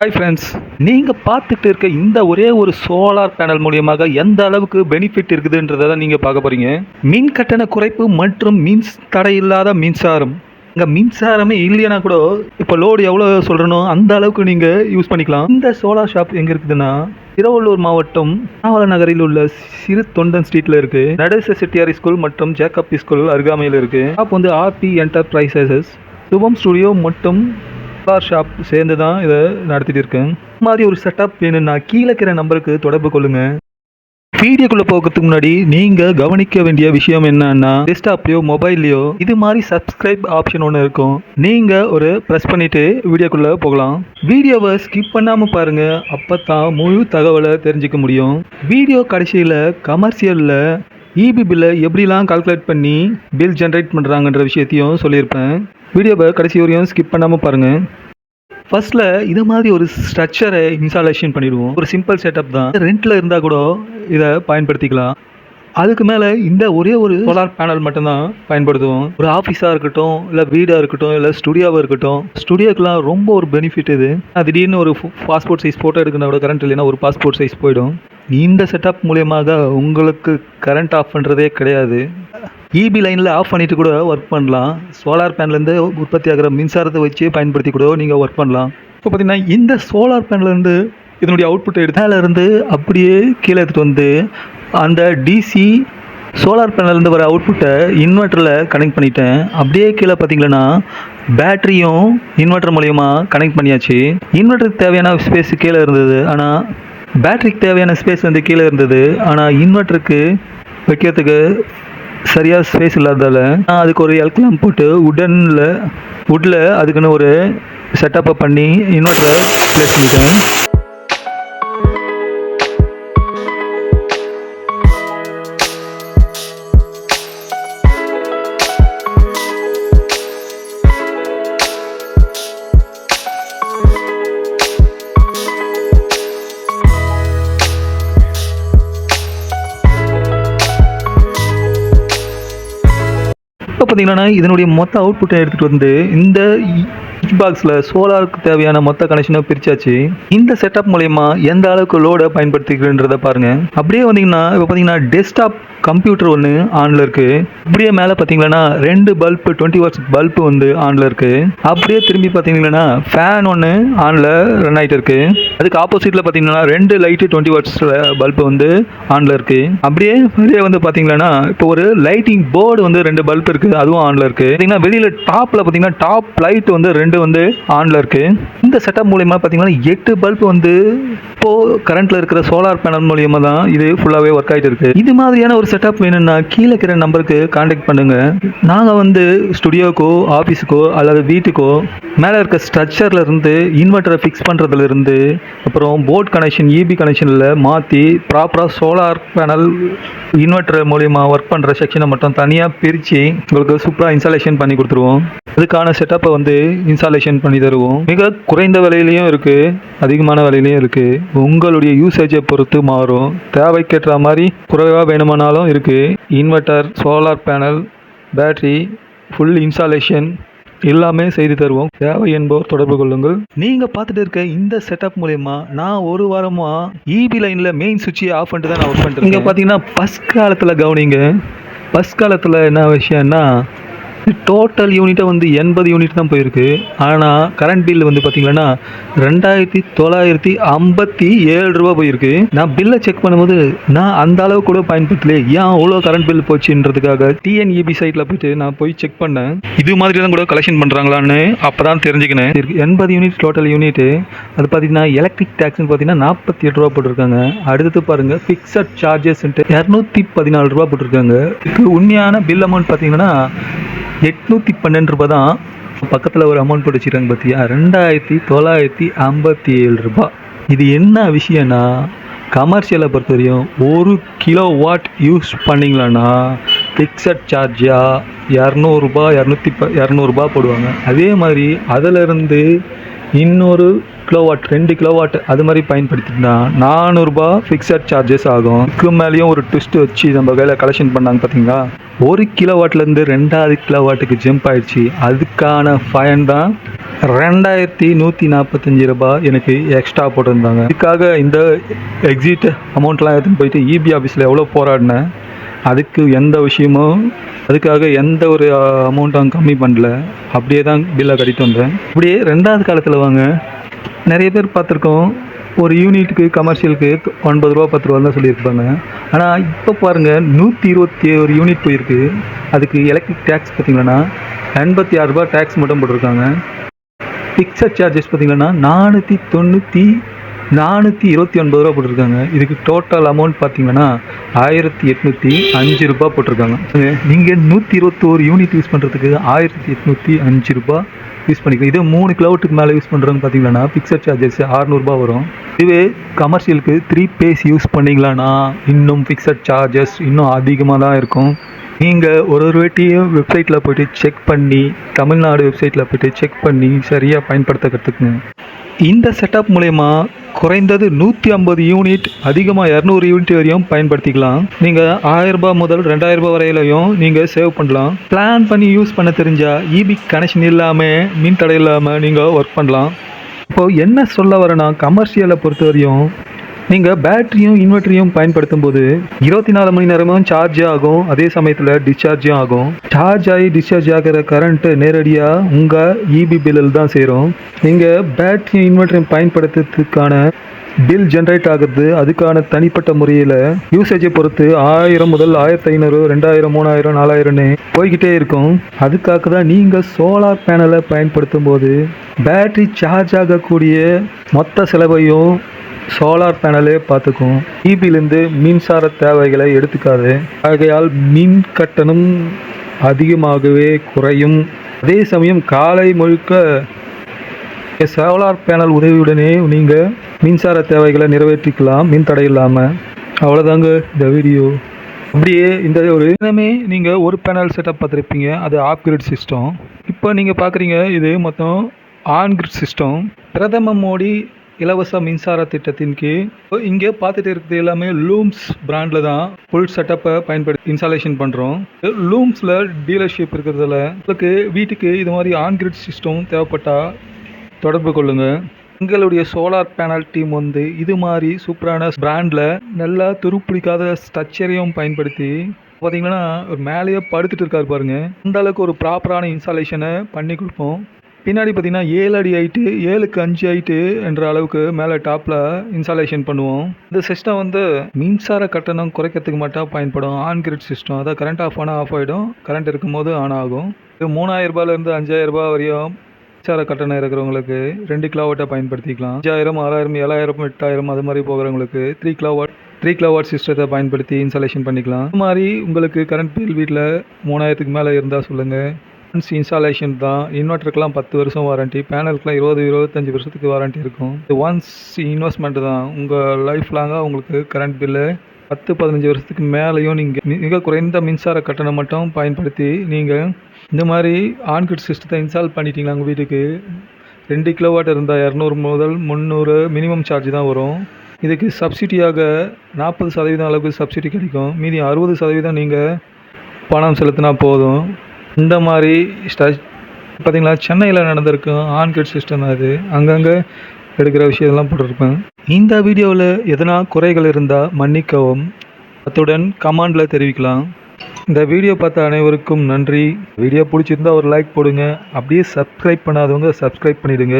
Hi friends, நீங்கள் பார்த்துட்டு இருக்க இந்த ஒரே ஒரு சோலார் பேனல் மூலியமாக எந்த அளவுக்கு பெனிஃபிட் இருக்குதுன்றதை தான் நீங்கள் பார்க்க போகிறீங்க. மின் கட்டண குறைப்பு மற்றும் தடை இல்லாத மின்சாரம். இங்கே மின்சாரமே இல்லைன்னா கூட இப்போ லோடு எவ்வளோ சொல்கிறனோ அந்த அளவுக்கு நீங்கள் யூஸ் பண்ணிக்கலாம். இந்த சோலார் ஷாப் எங்கே இருக்குதுன்னா திருவள்ளூர் மாவட்டம் நாவல நகரில் உள்ள சிறு தொண்டன் ஸ்ட்ரீட்டில் இருக்குது. நடேச செட்டியாரி ஸ்கூல் மற்றும் ஜேக்கப் ஸ்கூல் அருகாமையில் இருக்குது. ஷாப் வந்து ஆர்பி என்டர்பிரைசஸ், சுபம் ஸ்டுடியோ மற்றும் ஷாப் சேர்ந்து தான் இதை நடத்திட்டு இருக்கேன். இந்த மாதிரி ஒரு செட்டப் வேணும்னா கீழே இருக்கிற நம்பருக்கு தொடர்பு கொள்ளுங்க. வீடியோக்குள்ளே போகிறதுக்கு முன்னாடி நீங்கள் கவனிக்க வேண்டிய விஷயம் என்னன்னா, டெஸ்க்டாப்லையோ மொபைல்லையோ இது மாதிரி சப்ஸ்கிரைப் ஆப்ஷன் ஒன்று இருக்கும். நீங்கள் ஒரு ப்ரெஸ் பண்ணிவிட்டு வீடியோக்குள்ளே போகலாம். வீடியோவை ஸ்கிப் பண்ணாமல் பாருங்கள், அப்போ தான் முழு தகவலை தெரிஞ்சுக்க முடியும். வீடியோ கடைசியில் கமர்ஷியலில் இபி பில்லை எப்படிலாம் கால்குலேட் பண்ணி பில் ஜென்ரேட் பண்ணுறாங்கன்ற விஷயத்தையும் சொல்லியிருப்பேன். வீடியோவை கடைசி வரையும் ஸ்கிப் பண்ணாமல் பாருங்கள். ஃபர்ஸ்ட்டில் இது மாதிரி ஒரு ஸ்ட்ரக்சரை இன்ஸ்டாலேஷன் பண்ணிவிடுவோம். ஒரு சிம்பிள் செட்டப் தான், ரெண்டில் இருந்தால் கூட இதை பயன்படுத்திக்கலாம். அதுக்கு மேலே இந்த ஒரே ஒரு சோலார் பேனல் மட்டும்தான் பயன்படுத்துவோம். ஒரு ஆஃபீஸாக இருக்கட்டும், இல்லை வீடாக இருக்கட்டும், இல்லை ஸ்டுடியோவாக இருக்கட்டும். ஸ்டுடியோக்கெலாம் ரொம்ப ஒரு பெனிஃபிட் இது. திடீர்னு ஒரு பாஸ்போர்ட் சைஸ் ஃபோட்டோ எடுக்கணும் கூட கரண்ட் இல்லைன்னா ஒரு பாஸ்போர்ட் சைஸ் போயிடும். இந்த செட்டப் மூலியமாக உங்களுக்கு கரண்ட் ஆஃப் பண்ணுறதே கிடையாது. இபி லைனில் ஆஃப் பண்ணிவிட்டு கூட ஒர்க் பண்ணலாம். சோலார் பேனல்லேருந்து உற்பத்தி ஆகிற மின்சாரத்தை வச்சு பயன்படுத்தி கூட நீங்கள் ஒர்க் பண்ணலாம். இப்போ பார்த்தீங்கன்னா இந்த சோலார் பேனல்லேருந்து இதனுடைய அவுட்புட்டை எடுத்து மேலேருந்து அப்படியே கீழே எடுத்துகிட்டு வந்து அந்த டிசி சோலார் பேனல்லேருந்து வர அவுட்புட்டை இன்வெர்ட்டரில் கனெக்ட் பண்ணிட்டேன். அப்படியே கீழே பார்த்தீங்கன்னா பேட்டரியும் இன்வெர்ட்டர் மூலயமா கனெக்ட் பண்ணியாச்சு. இன்வெர்ட்டருக்கு தேவையான ஸ்பேஸ் கீழே இருந்தது, ஆனால் பேட்டரிக்கு தேவையான ஸ்பேஸ் வந்து கீழே இருந்தது. ஆனால் இன்வெர்ட்டருக்கு வைக்கிறதுக்கு சரியாக ஸ்பேஸ் இல்லாததால் நான் அதுக்கு ஒரு எல்க்லாம் போட்டு வுட்டில் அதுக்குன்னு ஒரு செட்டப்பை பண்ணி இன்வெர்ட்டரை ப்ளேஸ் பண்ணிட்டேன். இப்போ பார்த்தீங்கன்னா இதனுடைய மொத்த அவுட்புட்டை எடுத்துகிட்டு வந்து இந்த பாக்ஸில் சோலாருக்கு தேவையான மொத்த கனெக்ஷனை பிரித்தாச்சு. இந்த செட்டப் மூலயமா எந்த அளவுக்கு லோடை பயன்படுத்திக்கிறன்றதை பாருங்கள். அப்படியே வந்தீங்கன்னா இப்போ பார்த்தீங்கன்னா டெஸ்க்டாப் கம்ப்யூட்டர் ஒன்று ஆனில் இருக்குது. அப்படியே மேலே பார்த்தீங்கன்னா 2 பல்பு 20 வாட்ஸ் பல்பு வந்து ஆனில் இருக்குது. அப்படியே திரும்பி பார்த்தீங்கன்னா ஃபேன் ஒன்று ஆனில் ரன் ஆகிட்டு இருக்குது. அதுக்கு ஆப்போசிட்டில் பார்த்தீங்கன்னா 2 லைட்டு 20 வாட்ஸ் பல்பு வந்து ஆனில் இருக்குது. அப்படியே வெளியே வந்து பார்த்தீங்கன்னா இப்போ ஒரு லைட்டிங் போர்டு வந்து 2 பல்பு இருக்குது, அதுவும் ஆனில் இருக்குது. பார்த்தீங்கன்னா வெளியில் டாப்பில் பார்த்தீங்கன்னா டாப் லைட் வந்து 2 வந்து ஆனில் இருக்குது. இந்த செட்டப் மூலயமா பார்த்தீங்கன்னா 8 பல்பு வந்து இப்போது கரண்ட்டில் இருக்கிற சோலார் பேனல் மூலியமாக தான் இது ஃபுல்லாகவே ஒர்க் ஆகிட்டு இருக்குது. இது மாதிரியான ஒரு செட்டப் வேணும்னா கீழே இருக்கிற நம்பருக்கு கான்டாக்ட் பண்ணுங்கள். நாங்கள் வந்து ஸ்டுடியோக்கோ ஆஃபீஸுக்கோ அல்லது வீட்டுக்கோ மேலே இருக்க ஸ்ட்ரக்சரில் இருந்து இன்வெர்ட்டரை ஃபிக்ஸ் பண்ணுறதுலேருந்து அப்புறம் போர்ட் கனெக்ஷன் இபி கனெக்ஷனில் மாற்றி ப்ராப்பராக சோலார் பேனல் இன்வெர்ட்டர் மூலிமா ஒர்க் பண்ணுற செக்ஷனை மட்டும் தனியாக பிரித்து உங்களுக்கு சூப்பராக இன்ஸ்டாலேஷன் பண்ணி கொடுத்துருவோம். அதுக்கான செட்டப்பை வந்து இன்ஸ்டாலேஷன் பண்ணி தருவோம். மிக குறைந்த விலையிலையும் இருக்குது, அதிகமான விலையிலையும் இருக்குது. உங்களுடைய யூசேஜை பொறுத்து மாறும். தேவைக்கேற்ற மாதிரி குறைவாக வேணுமானாலும் இருக்குது. Inverter, solar panel, battery, full installation எல்லாமே செய்து தருவோம். தேவை என்போர் தொடர்பு கொள்ளுங்கள். நீங்கள் பார்த்துட்டு இருக்க இந்த செட்டப் மூலயமா நான் ஒரு வாரமாக இபி லைனில் மெயின் சுவிட்சை ஆஃப் பண்ணிட்டு தான் நான் ஒர்க் பண்ணுறேன். இங்கே பார்த்தீங்கன்னா பஸ் காலத்தில் கவனிங்க. பஸ் காலத்தில் என்ன விஷயம்னா டோட்டல் யூனிட்டை வந்து 80 யூனிட் தான் போயிருக்கு. ஆனால் கரண்ட் பில் வந்து பார்த்தீங்கன்னா 2957 ரூபா போயிருக்கு. நான் பில்லை செக் பண்ணும்போது நான் அந்த அளவு கூட பயன்படுத்தலையே, ஏன் அவ்வளோ கரண்ட் பில் போச்சுன்றதுக்காக டிஎன்இபி சைட்டில் போயிட்டு நான் போய் செக் பண்ணேன். இது மாதிரி தான் கூட கலெக்ஷன் பண்ணுறாங்களான்னு அப்போ தான் தெரிஞ்சுக்கினேன். 80 யூனிட் டோட்டல் யூனிட்டு. அது பார்த்தீங்கன்னா எலக்ட்ரிக் டேக்ஸ்ன்னு பார்த்தீங்கன்னா 48 ரூபா போட்டிருக்காங்க. அடுத்து பாருங்கள் ஃபிக்ஸட் சார்ஜஸ்ன்ட்டு 214 ரூபா போட்டிருக்காங்க. இதுக்கு உண்மையான பில் அமௌண்ட் பார்த்தீங்கன்னா 812 ரூபா தான். பக்கத்தில் ஒரு அமௌண்ட் போட்டு வச்சுருக்காங்க பார்த்தியா, 2957 ரூபா. இது என்ன விஷயம்னா கமர்ஷியலை பொறுத்த வரையும் 1 கிலோ வாட் யூஸ் பண்ணிங்களான்னா ஃபிக்ஸட் சார்ஜாக 200 ரூபா 200 ரூபா போடுவாங்க. அதே மாதிரி அதிலிருந்து இன்னொரு கிலோவாட் 2 கிலோவாட் அது மாதிரி பயன்படுத்தினா 400 ரூபாய் ஃபிக்ஸட் சார்ஜஸ் ஆகும். இதுக்கு மேலேயும் ஒரு ட்விஸ்ட் வச்சு நம்ம கையில் கலெக்ஷன் பண்ணாங்க பார்த்தீங்களா. 1 கிலோவாட்லேருந்து 2வது கிலோவாட்டுக்கு ஜம்ப் ஆயிடுச்சு. அதுக்கான ஃபைன் தான் 2145 ரூபாய் எனக்கு எக்ஸ்ட்ரா போட்டிருந்தாங்க. இதுக்காக இந்த எக்ஸிட் அமௌண்ட்லாம் எடுத்துன்னு போயிட்டு இபி ஆஃபீஸில் எவ்வளோ போராடினேன். அதுக்கு எந்த விஷயமும் அதுக்காக எந்த ஒரு அமௌண்ட்டும் கம்மி பண்ணல. அப்படியே தான் பில்லை கட்டிட்டு வந்தேன். இப்படியே 2வது காலத்தில் வாங்க நிறைய பேர் பார்த்துருக்கோம். ஒரு யூனிட்டுக்கு கமர்ஷியலுக்கு 9 ரூபா 10 ரூபா தான் சொல்லியிருப்பாங்க. ஆனால் இப்போ பாருங்கள் 121 யூனிட் போயிருக்கு. அதுக்கு எலக்ட்ரிக் டேக்ஸ் பார்த்திங்கன்னா 86 ரூபா டேக்ஸ் மட்டும் போட்டிருக்காங்க. ஃபிக்ஸட் சார்ஜஸ் பார்த்திங்கன்னா 429 ரூபா போட்டிருக்காங்க. இதுக்கு டோட்டல் அமௌண்ட் பார்த்தீங்கன்னா 1805 ரூபா போட்டிருக்காங்க. நீங்கள் 121 யூனிட் யூஸ் பண்ணுறதுக்கு 1805 ரூபா யூஸ் பண்ணிக்கலாம். இதே 3 கிலோவாட்டுக்கு மேலே யூஸ் பண்ணுறவங்க பார்த்தீங்கன்னா ஃபிக்ஸட் சார்ஜஸ் 600 ரூபா வரும். இதுவே கமர்ஷியலுக்கு 3 பேஸ் யூஸ் பண்ணிங்களான்னா இன்னும் ஃபிக்ஸட் சார்ஜஸ் இன்னும் அதிகமாக தான் இருக்கும். நீங்கள் ஒரு வாட்டியும் வெப்சைட்டில் போய்ட்டு செக் பண்ணி, தமிழ்நாடு வெப்சைட்டில் போய்ட்டு செக் பண்ணி சரியாக பயன்படுத்த கற்றுக்குங்க. இந்த செட்டப் மூலயமா குறைந்தது 150 யூனிட், அதிகமாக 200 யூனிட் வரையும் பயன்படுத்திக்கலாம். நீங்கள் 1000 ரூபாய் முதல் 2000 ரூபாய் வரையிலையும் நீங்கள் சேவ் பண்ணலாம். பிளான் பண்ணி யூஸ் பண்ண தெரிஞ்சால் இபி கனெக்ஷன் இல்லாமல், மின் தடை இல்லாமல் நீங்கள் ஒர்க் பண்ணலாம். இப்போது என்ன சொல்ல வரேன்னா, கமர்ஷியலை பொறுத்த வரையும் நீங்கள் பேட்டரியும் இன்வெர்ட்டரையும் பயன்படுத்தும் போது 24 மணி நேரமும் சார்ஜ் ஆகும். அதே சமயத்தில் டிஸ்சார்ஜும் ஆகும். சார்ஜ் ஆகி டிஸ்சார்ஜ் ஆகிற கரண்ட்டு நேரடியாக உங்கள் இபி பில்லில் தான் சேரும். நீங்கள் பேட்டரியும் இன்வெர்ட்டரையும் பயன்படுத்துறதுக்கான பில் ஜென்ரேட் ஆகுது. அதுக்கான தனிப்பட்ட முறையில் யூசேஜை பொறுத்து 1000 முதல் 1500, 2000, 3000, 4000ன்னு போய்கிட்டே இருக்கும். அதுக்காக தான் நீங்கள் சோலார் பேனலை பயன்படுத்தும் போது பேட்டரி சார்ஜ் ஆகக்கூடிய மொத்த செலவையும் சோலார் பேனலே பார்த்துக்கும். இபியிலிருந்து மின்சார தேவைகளை எடுத்துக்காது. ஆகையால் மின் கட்டணம் அதிகமாகவே குறையும். அதே சமயம் காலை முழுக்க சோலார் பேனல் உதவியுடனே நீங்கள் மின்சார தேவைகளை நிறைவேற்றிக்கலாம் மின் தடை இல்லாமல். அவ்வளோதாங்க இந்த வீடியோ. அப்படியே இந்த ஒரு தினமே நீங்கள் ஒரு பேனல் செட்டப் பார்த்துருப்பீங்க, அது ஆஃப் கிரிட் சிஸ்டம். இப்போ நீங்கள் பார்க்குறீங்க இது மொத்தம் ஆன் கிரிட் சிஸ்டம். பிரதம மோடி இலவச மின்சார திட்டத்தின் கீழ் இங்கே பார்த்துட்டு இருக்கிறது எல்லாமே லூம்ஸ் பிராண்டில் தான் ஃபுல் செட்டப்பை பயன்படுத்தி இன்ஸ்டாலேஷன் பண்ணுறோம். லூம்ஸில் டீலர்ஷிப் இருக்கிறதுல உங்களுக்கு வீட்டுக்கு இது மாதிரி ஆன் கிரிட் சிஸ்டம் தேவைப்பட்டால் தொடர்பு கொள்ளுங்கள். எங்களுடைய சோலார் பேனல் டீம் வந்து இது மாதிரி சூப்பரான பிராண்டில் நல்லா துருப்பிடிக்காத ஸ்ட்ரக்சரையும் பயன்படுத்தி பார்த்தீங்கன்னா ஒரு மேலேயே படுத்துட்டு இருக்காரு பாருங்கள், அந்த அளவுக்கு ஒரு ப்ராப்பரான இன்ஸ்டாலேஷனை பண்ணி கொடுப்போம். பின்னாடி பார்த்தீங்கன்னா 7 அடி ஹைட்டு, 7க்கு 5 ஹைட்டு என்ற அளவுக்கு மேலே டாப்பில் இன்ஸ்டாலேஷன் பண்ணுவோம். இந்த சிஸ்டம் வந்து மின்சார கட்டணம் குறைக்கிறதுக்கு மட்டும் பயன்படும். ஆன் கிரிட் சிஸ்டம், அதாவது கரண்ட் ஆஃப் ஆனால் ஆஃப் ஆகிடும், கரண்ட் இருக்கும்போது ஆன் ஆகும். இது 3000 ரூபாயிலேருந்து 5000 ரூபாய் வரையும் மின்சார கட்டணம் இருக்கிறவங்களுக்கு 2 கிலோவாட்டை பயன்படுத்திக்கலாம். 5000, 6000, 7000, 8000 அது மாதிரி போகிறவங்களுக்கு 3 கிலோவாட் சிஸ்டத்தை பயன்படுத்தி இன்ஸ்டாலேஷன் பண்ணிக்கலாம். இது மாதிரி உங்களுக்கு கரண்ட் பில் வீட்டில் 3000க்கு மேலே இருந்தால் சொல்லுங்கள். இன்ஸ்டாலேஷன் தான். இன்வெர்ட்டருக்குலாம் 10 வருஷம் வாரண்ட்டி, பேனலுக்குலாம் 20-25 வருஷத்துக்கு வாரண்ட்டி இருக்கும். இது ஒன்ஸ் இன்வெஸ்ட்மெண்ட் தான். உங்கள் லைஃப் லாங்காக உங்களுக்கு கரண்ட் பில்லு 10-15 வருஷத்துக்கு மேலேயும் நீங்கள் மிக குறைந்த மின்சார கட்டணம் மட்டும் பயன்படுத்தி நீங்கள் இந்த மாதிரி ஆன் கிரிட் சிஸ்டத்தை இன்ஸ்டால் பண்ணிட்டீங்களா உங்கள் வீட்டுக்கு 2 கிலோவாட் இருந்தால் 200 முதல் 300 மினிமம் சார்ஜ் தான் வரும். இதுக்கு சப்சிடியாக 40% அளவுக்கு சப்சிடி கிடைக்கும். மீதி 60% நீங்கள் பணம் செலுத்தினா போதும். இந்த மாதிரி பார்த்தீங்களா, சென்னையில் நடந்திருக்கும் ஆன் கிரிட் சிஸ்டம் தான் இது. அங்கங்கே எடுக்கிற விஷயத்தெல்லாம் போட்டிருப்பேன். இந்த வீடியோவில் எதனா குறைகள் இருந்தால் மன்னிக்கவும், அத்துடன் கமெண்டில் தெரிவிக்கலாம். இந்த வீடியோ பார்த்த அனைவருக்கும் நன்றி. வீடியோ பிடிச்சிருந்தா ஒரு லைக் போடுங்க. அப்படியே சப்ஸ்கிரைப் பண்ணாதவங்க சப்ஸ்கிரைப் பண்ணிவிடுங்க.